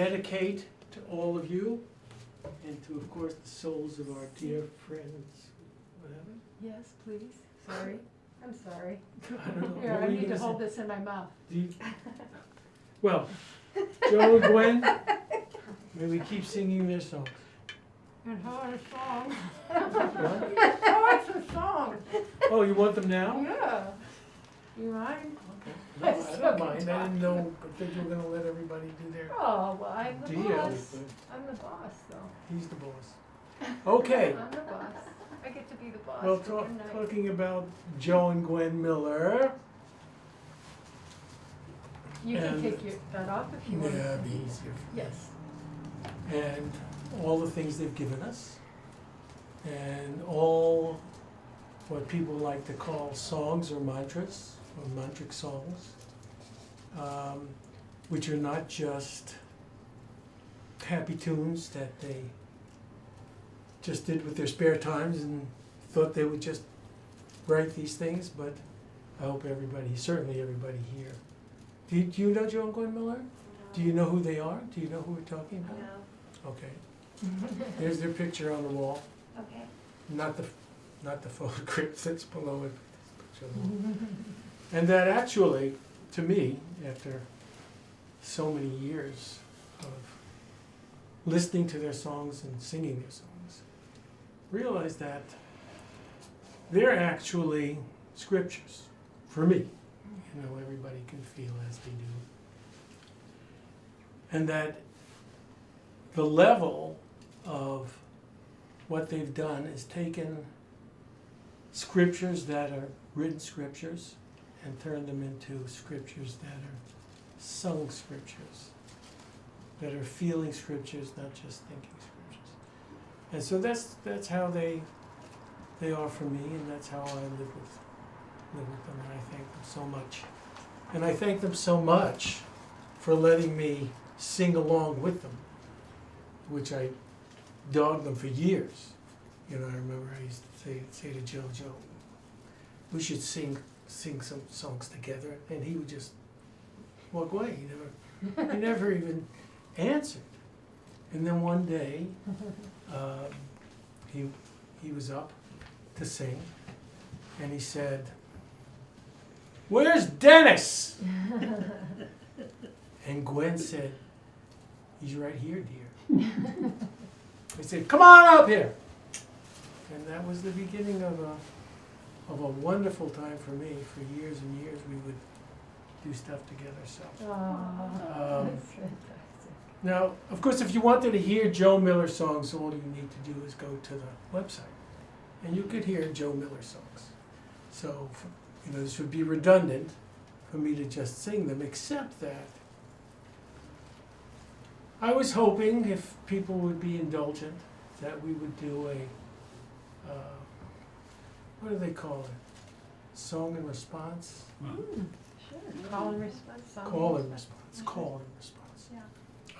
dedicate to all of you and to, of course, the souls of our dear friends. Whatever. Yes, please. Sorry. I'm sorry. I don't know. Here, What were I you need to gonna hold say? this in my mouth. Well, Joe and Gwen, may we keep singing their songs. And how are the songs? What? Oh, it's a song. Oh, you want them now? Yeah. You mind? No, I don't mind. I didn't know, I think you were gonna let everybody do their Oh, well, I'm the deal. boss. I'm the boss, though. He's the boss. Okay. I'm the boss. I get to be the boss. Well, for one night. talking about Joe and Gwen Miller. You can and- take that off if you want. Yeah, it'd be easier. Yes. And all the things they've given us. And all what people like to call songs or mantras, or mantric songs, which are not just happy tunes that they just did with their spare times and thought they would just write these things, but I hope everybody, certainly everybody here. Do you know Joe and Gwen Miller? Do you know who they are? Do you know who we're talking about? No. Okay. There's their picture on the wall. Okay. Not the photograph that's below it. Picture on the wall. And that actually, to me, after so many years of listening to their songs and singing their songs, realized that they're actually scriptures for me. You know, everybody can feel as they do. And that the level of what they've done is taken scriptures that are written scriptures and turned them into scriptures that are sung scriptures, that are feeling scriptures, not just thinking scriptures. And so that's how they are for me, and that's how I live with them, and I thank them so much. And I thank them so much for letting me sing along with them, which I dogged them for years. You know, I remember I used to say to Joe, we should sing some songs together, and he would just walk away. He never even answered. And then one day, he was up to sing, and he said, "Where's Dennis?" And Gwen said, "He's right here, dear." I said, "Come on up here." And that was the beginning of a wonderful time for me. For years and years, we would do stuff together. So That's fantastic. now, of course, if you wanted to hear Joe Miller songs, all you need to do is go to the website, and you could hear Joe Miller songs. So, you know, this would be redundant for me to just sing them, except that I was hoping, if people would be indulgent, that we would do a, what do they call it? Song and response? Sure. Call and response. song Call and response, call and response. Yeah.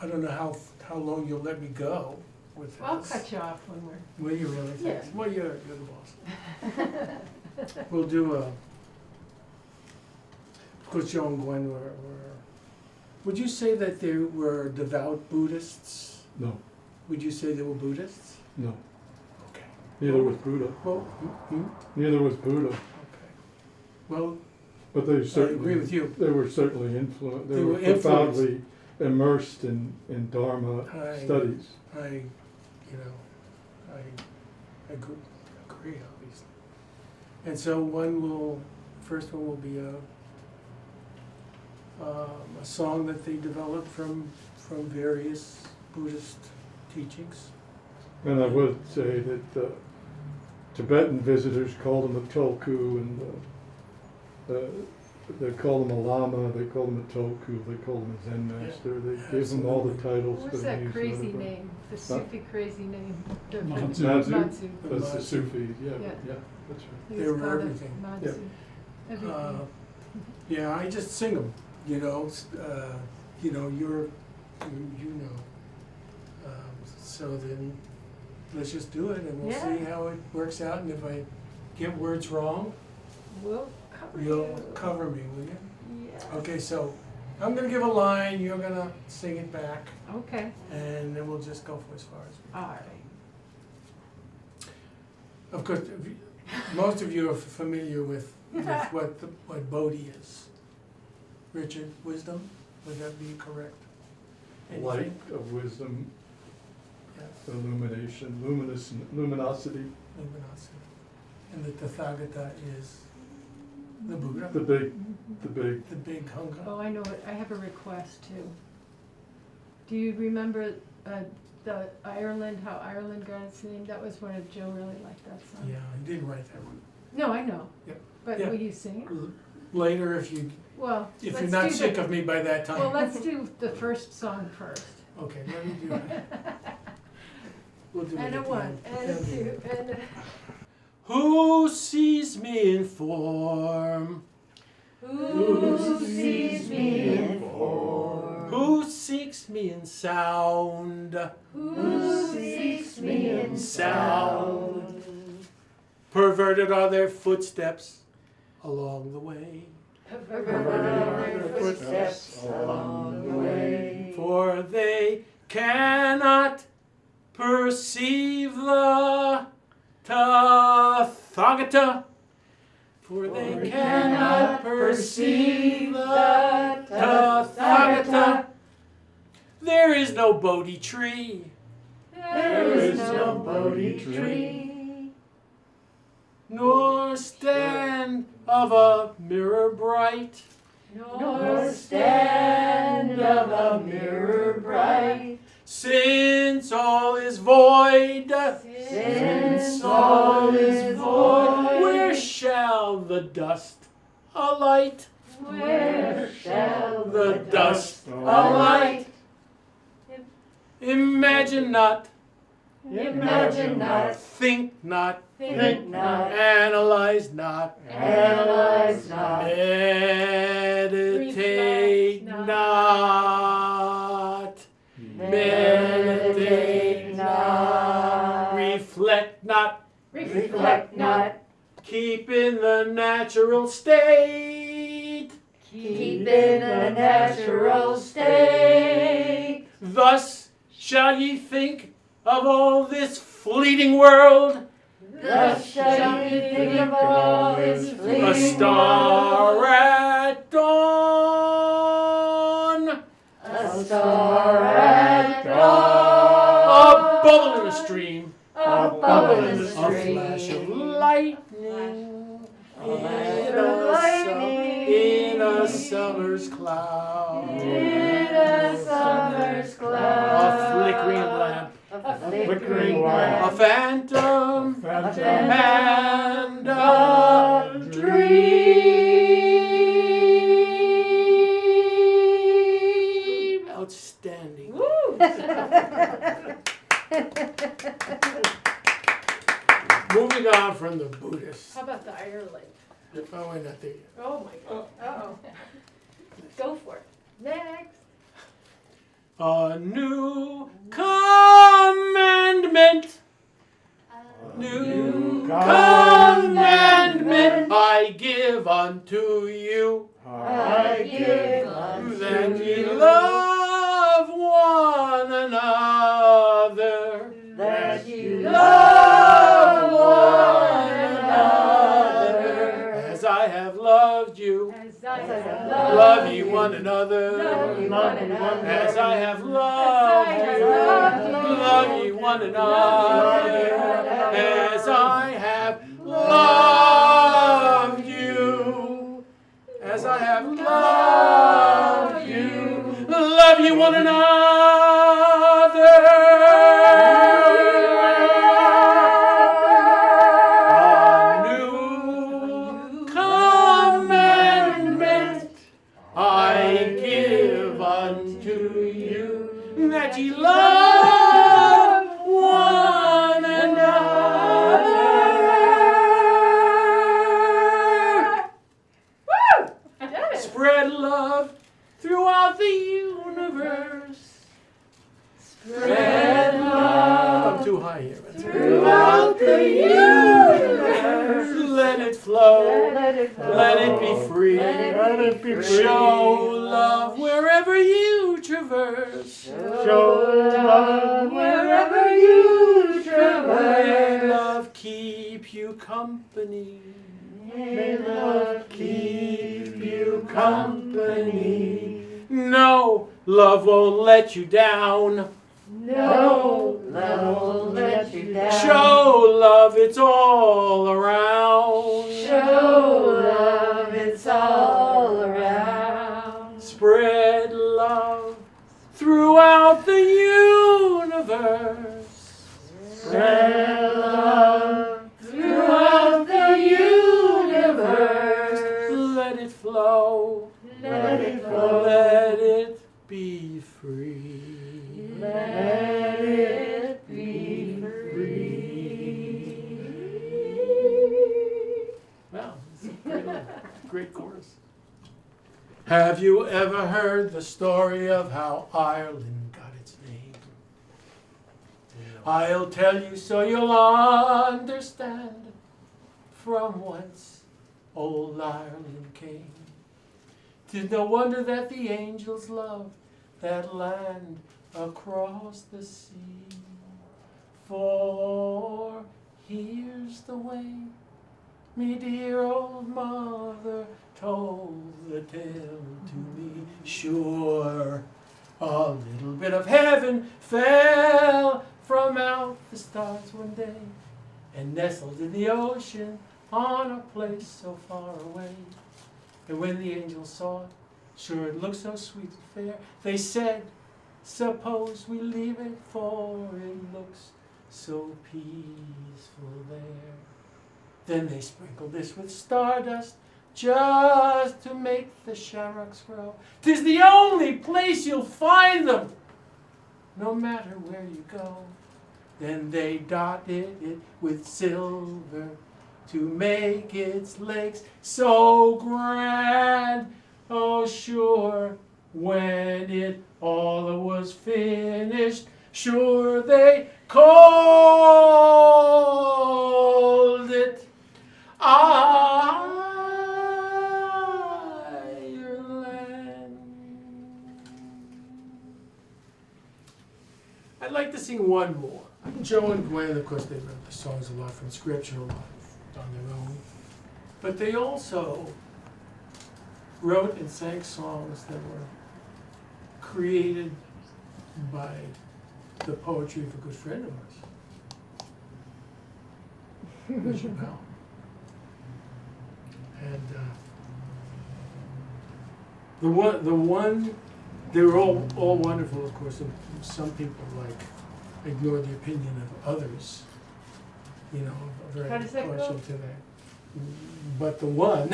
I don't know how long you'll let me go with this. I'll cut you off when we're. Will you really? Yeah. Well, you're the boss. We'll do of course, Joe and Gwen were, would you say that they were devout Buddhists? No, Would you say they were Buddhists? no. Okay. Neither was Buddha. Well, Neither was Buddha. okay. Well, But they I certainly. agree with you. They were certainly influenced. They They were were influenced. profoundly immersed in Dharma I- studies. I agree, obviously. And so first one will be a song that they developed from various Buddhist teachings. And I would say that Tibetan visitors called him a tulku, and they called him a lama, they called him a tulku, they called him a Zen master. They gave him all the titles. What was that he that used crazy to name? The Sufi crazy name? The- Manzu. Manzu. That's the Sufis, yeah, Yeah. that's right. He They was were called a everything. Manzu. Everything. Yeah, I just sing them, you know, you know, you know. So then, let's just do it, and we'll see Yeah. how it works out, and if I get words wrong, We'll cover you'll you. cover me, will you? Yeah. Okay, so I'm gonna give a line, you're gonna sing it back, Okay, and then we'll just go for as far as. all right. Of course, most of you are familiar with what Bodhi is. Richard, wisdom, would that be correct? Light Anything? of wisdom, Yeah, illumination, luminosity. luminosity. And the Tathagata is the Buddha, The big. the big hunger. Oh, I know it, I have a request too. Do you remember the Ireland, how Ireland got its name? That was one of Joe really liked that song. Yeah, I did write that one. No, I know. Yep. But Yeah. will you sing it? Later, if Well, you're let's not do sick the, of me by that time. well, let's do the first song first. Okay, let me do that. We'll do it And a at the one, end. and a two, and a... Who sees me in form? Who sees me in form? Who seeks me in sound? Who seeks me in sound? Perverted are their footsteps along the way. Perverted footsteps along the way. For they cannot perceive the Tathagata. For they cannot perceive the Tathagata. There is no Bodhi tree. There is no Bodhi tree. Nor stand of a mirror bright. Nor stand of a mirror bright. Since all is void. Since all is void. Where shall the dust alight? Where shall The dust alight. Imagine not. Imagine not, Think not. think not, Analyze not. analyze not, Meditate Reflect not. Meditate not. Reflect not. reflect not, Keep in the natural state. keep in the natural state. Thus shall ye think of all this fleeting world. Thus shall ye think of all this A fleeting star world. at dawn. A star at A dawn. bubble in a stream. A bubble in the A stream. flash of lightning. A flash of lightning. In a summer's cloud. In a summer's A cloud. flickering lamp. A flickering A lamp. phantom. A phantom. And a dream. Outstanding. Moving on from the Buddhists. How about the Ireland? Oh, we're not there yet. Oh my God. Uh-oh. Go for it. Next. A new commandment. New commandment I give unto you, I give unto that ye you, love one another, that you love one another, as I have loved you. as I have Love ye one another, Love ye one another, as I have loved you. Love ye one another, as I have loved you. As I have loved you. Love ye one another. A new commandment I give unto you, that ye love one another. Woo! I did it. Spread love throughout the universe. Spread love. I'm too high here. Throughout the universe. Let it flow. Let it flow. Let it be free. Let it be free. Show love wherever you traverse. Show love wherever you traverse. May love keep you company. May love keep you company. No, love won't let you down. No, love won't let you down. Show love, it's all around. Show love, it's all around. Spread love throughout the universe. Spread love throughout the universe. Let it flow. Let it flow. Let it be free. Let it be free. Wow, it's a great chorus. Have you ever heard the story of how Ireland got its name? I'll tell you so you'll understand from whence old Ireland came. 'Tis no wonder that the angels loved that land across the sea. For here's the way me dear old mother told the tale to me. Sure, a little bit of heaven fell from out the stars one day and nestled in the ocean on a place so far away. And when the angels saw it, sure it looked so sweet and fair, they said, suppose we leave it, for it looks so peaceful there. Then they sprinkled this with stardust, just to make the shamrocks grow. 'Tis the only place you'll find them, no matter where you go. Then they dotted it with silver to make its lakes so grand. Oh, sure, when it all was finished, sure they called it Ireland. I'd like to sing one more. Joe and Gwen, of course, they wrote the songs a lot from Scripture, a lot on their own. But they also wrote and sang songs that were created by the poetry of a good friend of ours, Richard Bell. And the one, they were all wonderful, of course, and some people ignore the opinion of others, are very How does that partial go? to that. But the one,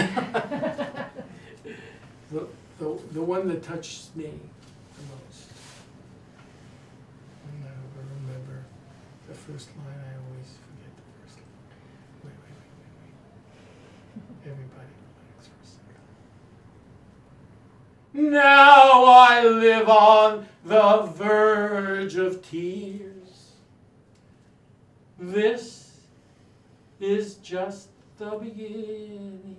the one that touched me the most, and I remember the first line, I always forget the first line. Wait. Everybody relax for a second. Now I live on the verge of tears. This is just the beginning.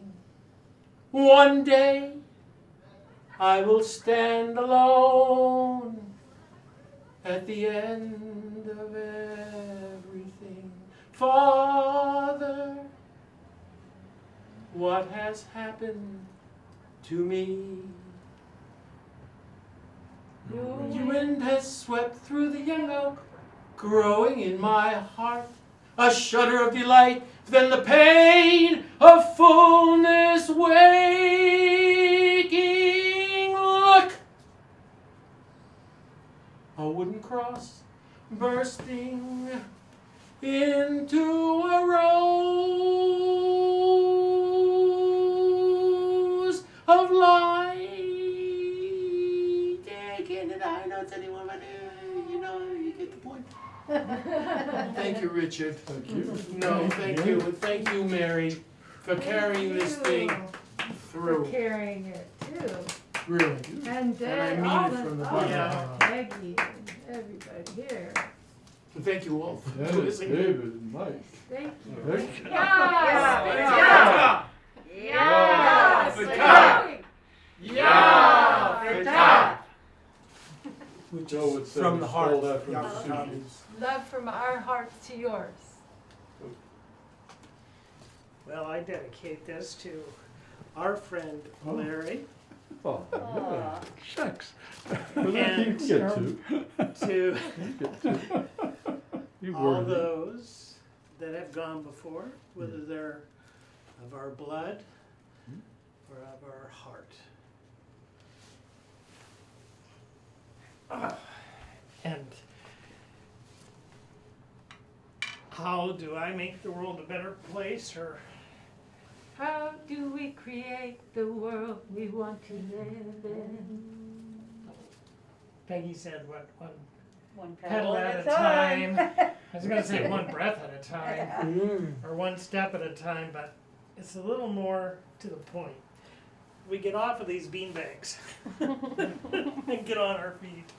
One day I will stand alone at the end of everything. Father, what has happened to me? The wind has swept through the young oak, growing in my heart a shudder of delight, then the pain of fullness waking. Look! A wooden cross bursting into a rose of light. I know it's anyone, but you get the point. Thank you, Richard. Thank you. No, thank you. And thank you, Mary, for carrying this thing For through. carrying it too. Really. And And I mean all it the, from the oh, bottom yeah, of my heart. Peggy and everybody here. Thank you all for Dennis, listening. David, Mike. Thank you. Rick. Which Joe would is say from we the stole heart. that from Yeah. the sushi. Love from our hearts to yours. Well, I dedicate this to our friend Oh. Larry, Oh, yeah. Shucks. And You get two. to You get two. You all worded it. those that have gone before, whether they're of our blood or of our heart. And how do I make the world a better place, or How do we create the world we want to live in? Peggy said, what, one Pedal pedal at a time. I was gonna say one breath at a time, or one step at a time, but it's a little more to the point. We get off of these beanbags and get on our feet.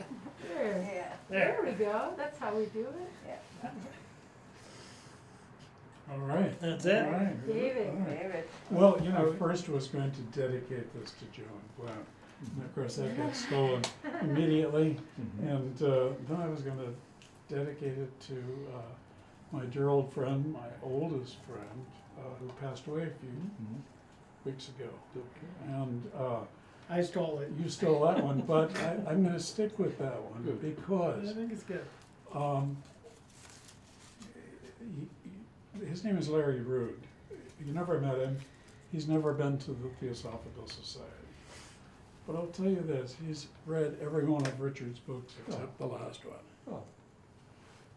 There. Yeah. There we go. That's how we do it. All right. That's it. All right. David. All right. David. Well, you know, first was going to dedicate this to Joe and Gwen. And of course, that got stolen immediately. And then I was going to dedicate it to my dear old friend, my oldest friend, who passed away a few weeks ago. And I stole it. you stole that one, but I'm going to stick with that one Good. I because think it's good. his name is Larry Rood. You never met him. He's never been to the Theosophical Society. But I'll tell you this, he's read every one of Richard's books except the last one. Oh.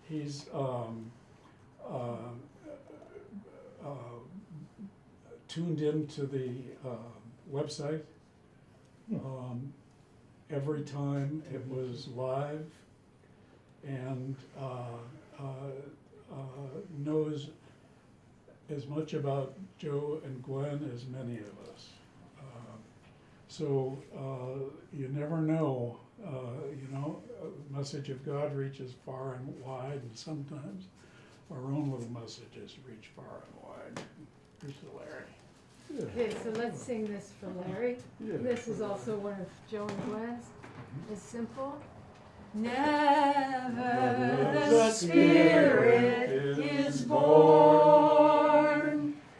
He's tuned into the website every time it was live, and knows as much about Joe and Gwen as many of us. So you never know, a message of God reaches far and wide, and sometimes our own little messages reach far and wide. Here's to Larry. Yeah. Okay, so let's sing this for Larry. Yeah. This is also one of Joe and Gwen's. It's simple. Never the Spirit is born,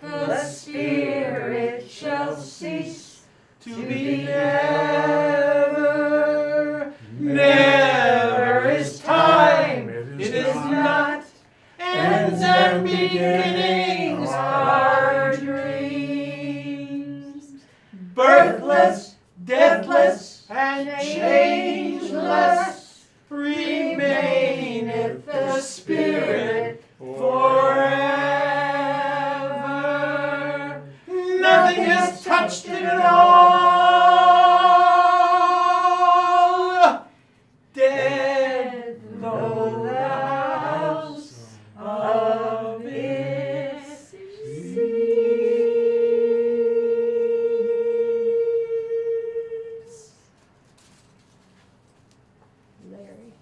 the Spirit shall cease to be never. Never is time, it is not, ends and beginnings are dreams. Birthless, deathless, and changeless remaineth the Spirit forever. Nothing has touched it at all. Dead though the house of its seats. Larry.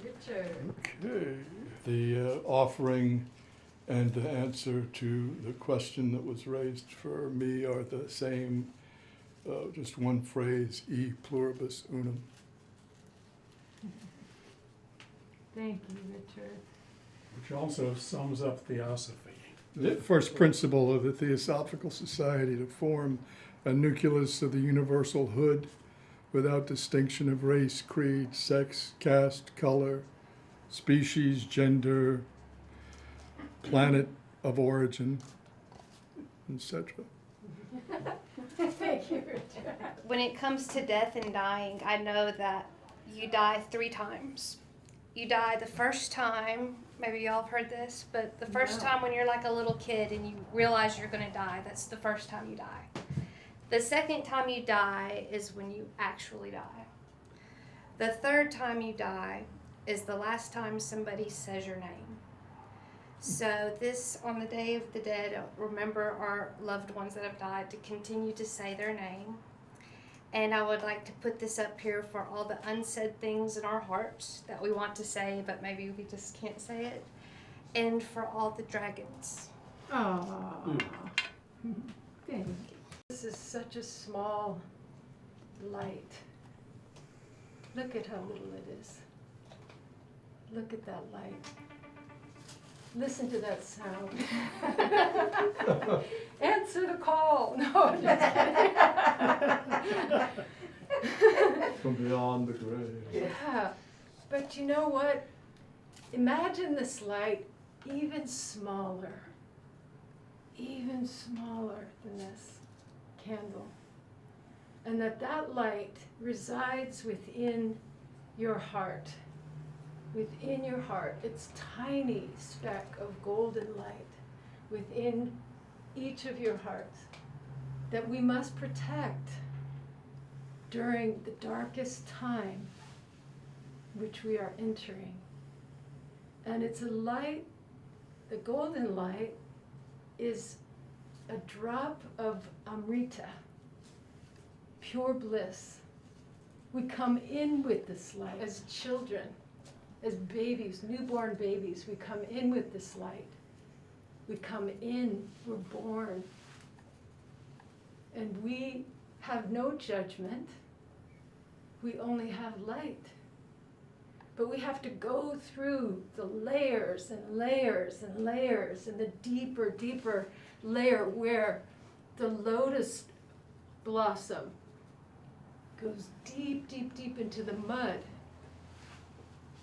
Richard. Okay. The offering and the answer to the question that was raised for me are the same, just one phrase, e pluribus unum. Thank you, Richard. Which also sums up theosophy. The first principle of the Theosophical Society to form a nucleus of the universal hood without distinction of race, creed, sex, caste, color, species, gender, planet of origin, etc. Thank you, Richard. When it comes to death and dying, I know that you die 3 times. You die the first time, maybe y'all have heard this, but the first No. time when you're like a little kid and you realize you're going to die, that's the first time you die. The second time you die is when you actually die. The third time you die is the last time somebody says your name. So this, on the Day of the Dead, remember our loved ones that have died to continue to say their name. And I would like to put this up here for all the unsaid things in our hearts that we want to say, but maybe we just can't say it. And for all the dragons. Oh, thank you. This is such a small light. Look at how little it is. Look at that light. Listen to that sound. Answer the call. No, I'm just kidding. From beyond the grave. Yeah, but you know what? Imagine this light even smaller than this candle. And that light resides within your heart. Within your heart, it's tiny speck of golden light within each of your hearts that we must protect during the darkest time which we are entering. And it's a light, the golden light is a drop of Amrita, pure bliss. We come in with this light as children, as babies, newborn babies. We come in with this light. We come in, we're born. And we have no judgment. We only have light. But we have to go through the layers and layers and layers and the deeper layer where the lotus blossom goes deep into the mud.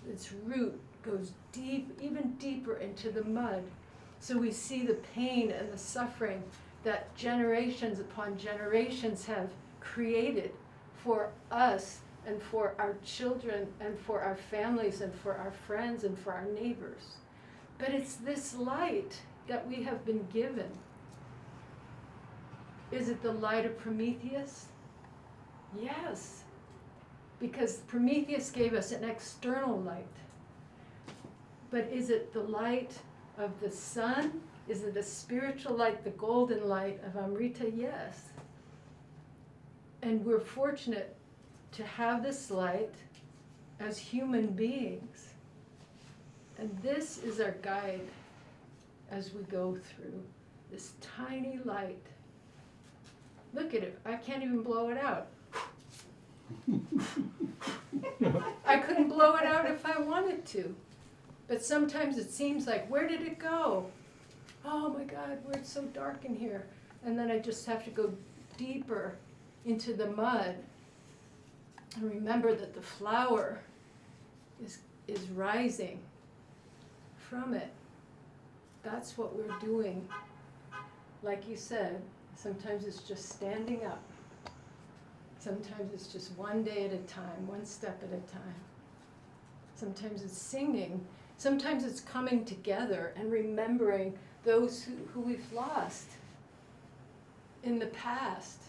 Its root goes deep, even deeper into the mud. So we see the pain and the suffering that generations upon generations have created for us and for our children and for our families and for our friends and for our neighbors. But it's this light that we have been given. Is it the light of Prometheus? Yes, because Prometheus gave us an external light. But is it the light of the sun? Is it a spiritual light, the golden light of Amrita? Yes. And we're fortunate to have this light as human beings. And this is our guide as we go through this tiny light. Look at it, I can't even blow it out. I couldn't blow it out if I wanted to. But sometimes it seems like, where did it go? Oh my God, it's so dark in here. And then I just have to go deeper into the mud and remember that the flower is rising from it. That's what we're doing. Like you said, sometimes it's just standing up. Sometimes it's just one day at a time, one step at a time. Sometimes it's singing. Sometimes it's coming together and remembering those who we've lost in the past.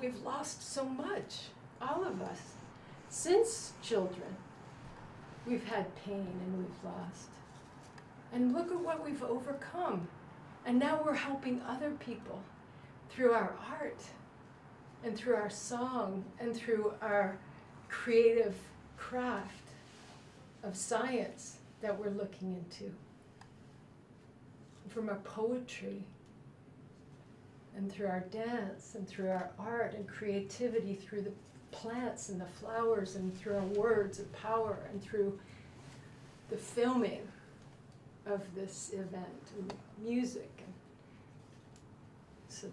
We've lost so much, all of us. Since children, we've had pain and we've lost. And look at what we've overcome. And now we're helping other people through our art and through our song and through our creative craft of science that we're looking into. From our poetry and through our dance and through our art and creativity, through the plants and the flowers and through our words of power and through the filming of this event and music. And so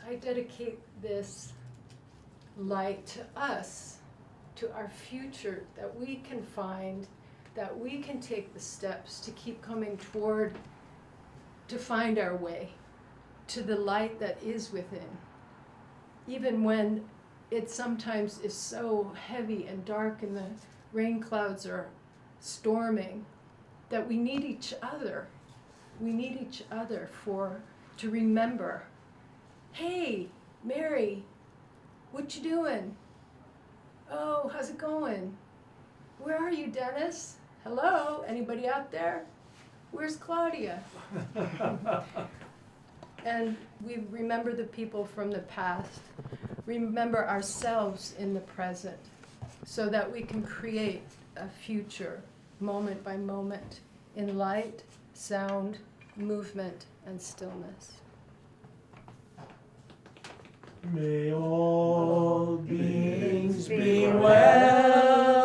I dedicate this light to us, to our future, that we can find, that we can take the steps to keep coming toward, to find our way to the light that is within. Even when it sometimes is so heavy and dark and the rain clouds are storming, that we need each other. We need each other to remember, hey, Mary, what you doing? Oh, how's it going? Where are you, Dennis? Hello, anybody out there? Where's Claudia? And we remember the people from the past, remember ourselves in the present, so that we can create a future, moment by moment, in light, sound, movement, and stillness. May all beings be well.